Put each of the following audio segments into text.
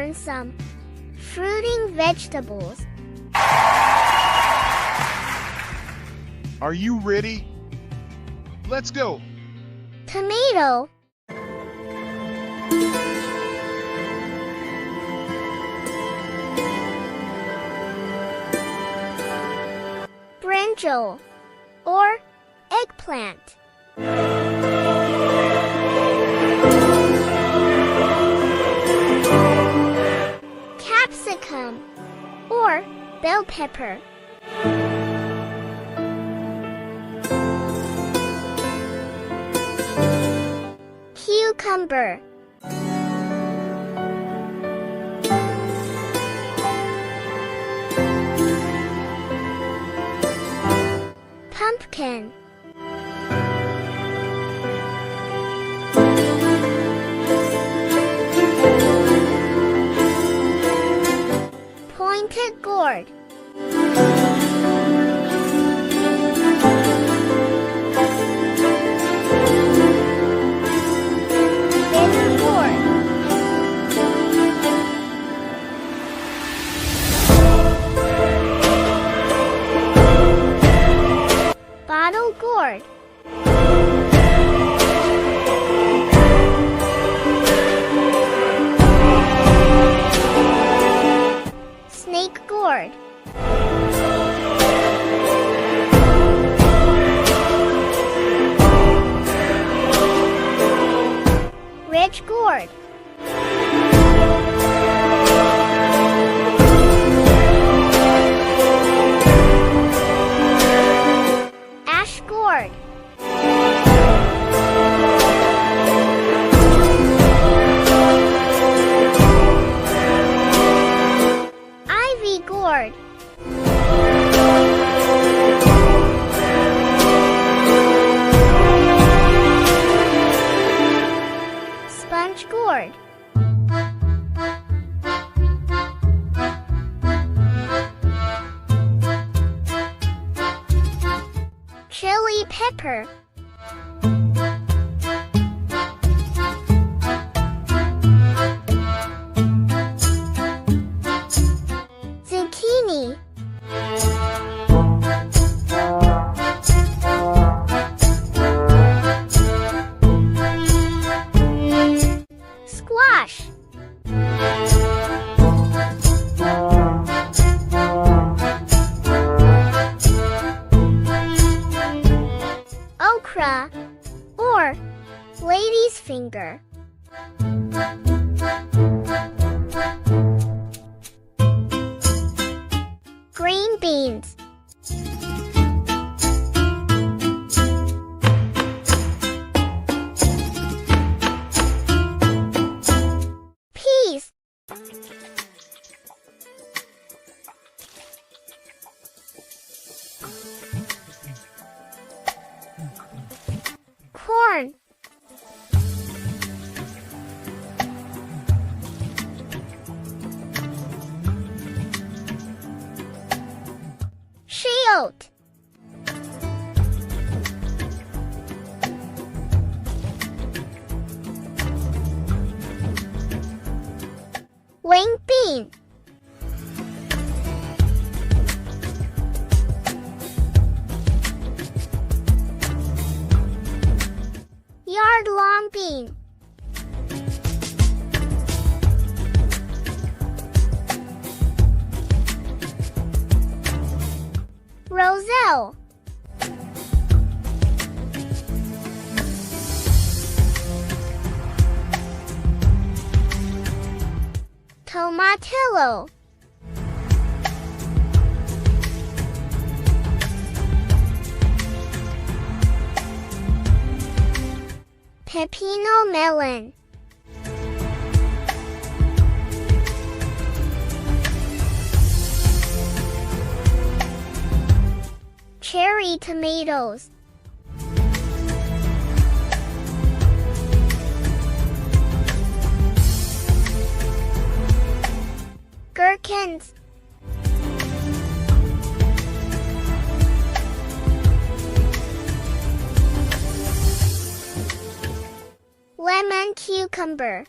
learn some fruiting vegetables. Are you ready? Let's go! Tomato, brinjal, or eggplant, capsicum, or bell pepper, cucumber, pumpkin, pointed gourd, bitter gourd, bottle gourd, snake gourd, ridge gourd, ash gourd, ivy gourd, sponge gourd, chili pepper, zucchini, squash, okra, or lady's finger, green beans, peas, corn, shallot, wing bean, yard long bean, roselle, tomatillo, pepino melon, cherry tomatoes, gherkins, lemon cucumber,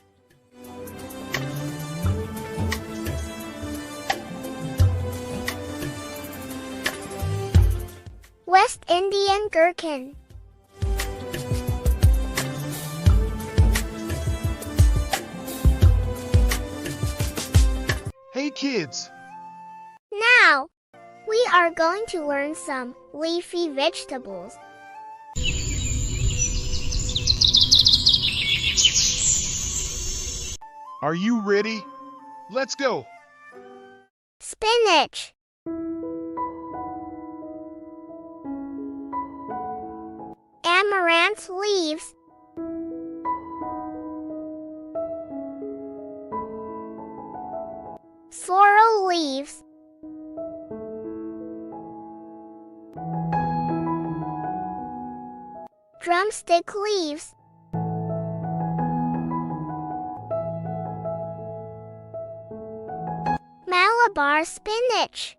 West Indian gherkin. Hey kids! Now, we are going to learn some leafy vegetables. Are you ready? Let's go! Spinach, amaranth leaves, sorrel leaves, drumstick leaves, Malabar spinach,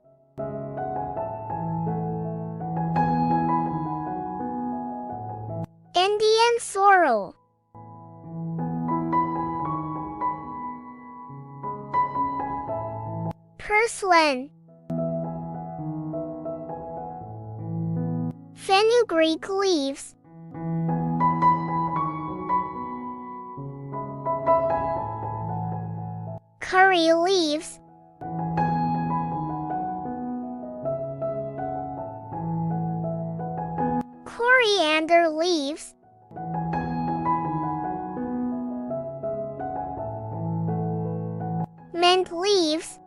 Indian sorrel, purslane, fenugreek leaves, curry leaves, coriander leaves, mint leaves,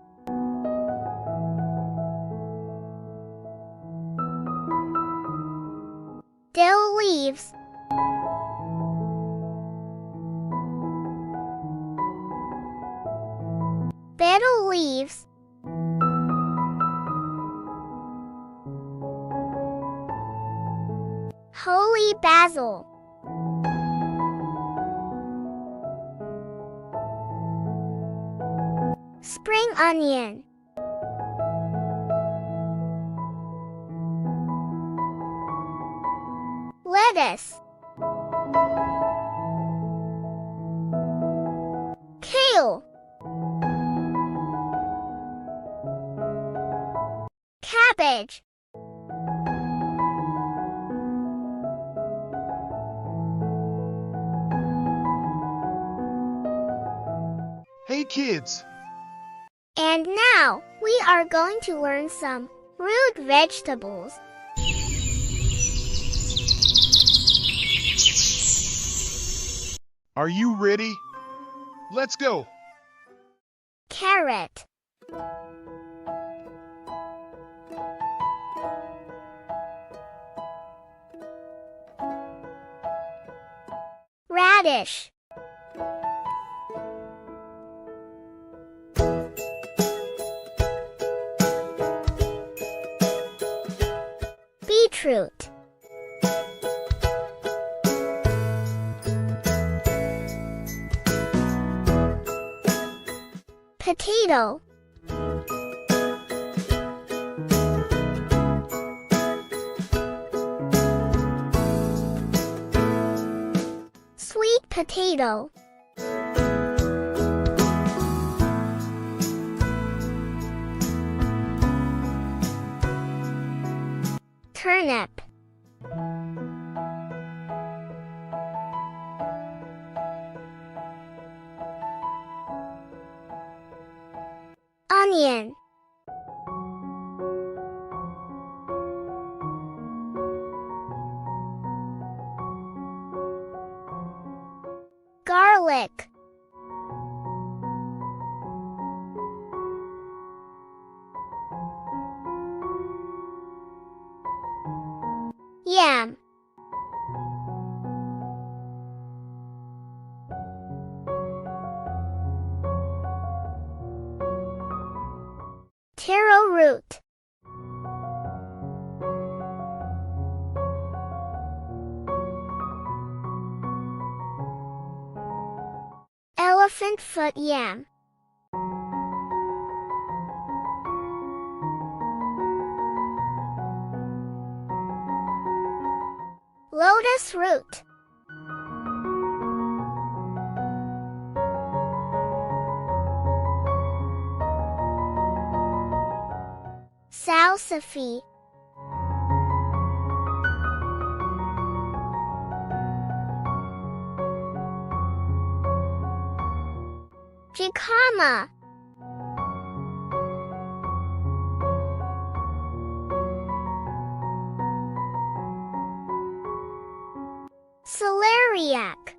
dill leaves, betel leaves, holy basil, spring onion, lettuce, kale, cabbage, Hey kids! and now we are going to learn some root vegetables. Are you ready? Let's go! Carrot, radish, beetroot, potato, sweet potato, turnip, onion, garlic, yam, taro root, elephant foot yam, lotus root, salsify, comma. Celeriac.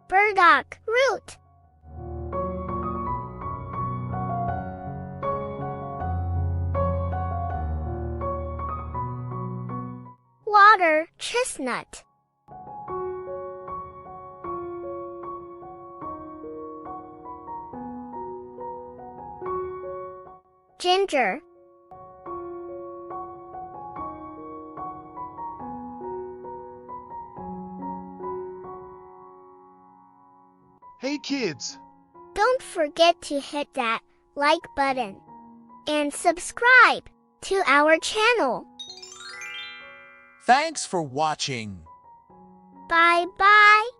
Burdock root. Water chestnut. Ginger. Hey kids! Don't forget to hit that like button and subscribe to our channel. Thanks for watching. Bye bye.